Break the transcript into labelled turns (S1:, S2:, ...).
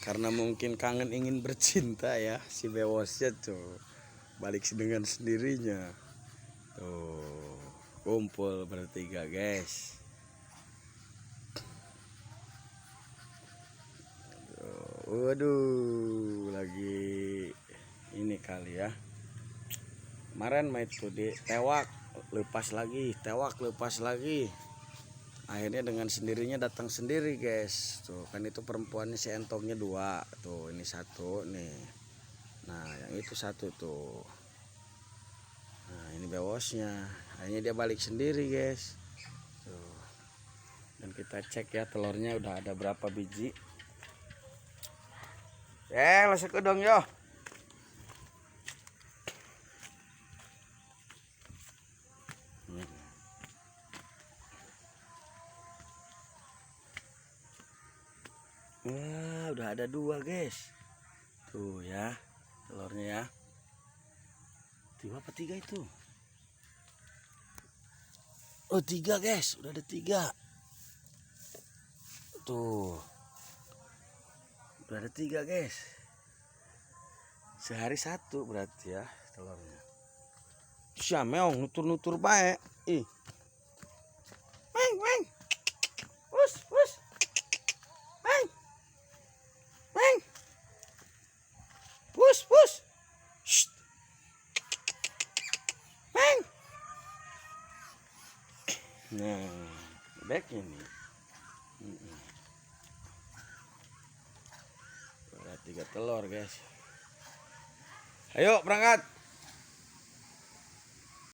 S1: Karena mungkin kangen ingin bercinta ya, si bewosnya tuh balik dengan sendirinya. Tuh, kumpul bertiga guys. Tuh, waduh, lagi ini kali ya. Kemarin main tuh di tewak, lepas lagi, tewak lepas lagi. Akhirnya dengan sendirinya datang sendiri guys. Tuh kan itu perempuannya, si entongnya dua. Tuh ini satu nih. Nah yang itu satu tuh. Nah ini bewosnya. Akhirnya dia balik sendiri guys. Tuh. Dan kita cek ya telurnya udah ada berapa biji. Lesek dong yo. Wah, udah ada dua guys. Tuh ya, telurnya ya. Dua apa tiga itu? Oh tiga guys, udah ada tiga. Tuh, udah ada tiga guys. Sehari satu berarti ya telurnya. Siameong nutur-nutur baik. Ih. Meng, meng. Us, us. Meng. Meng. Us, us. Shh. Meng. Nah, baiknya nih. Ada tiga telur guys. Ayo berangkat.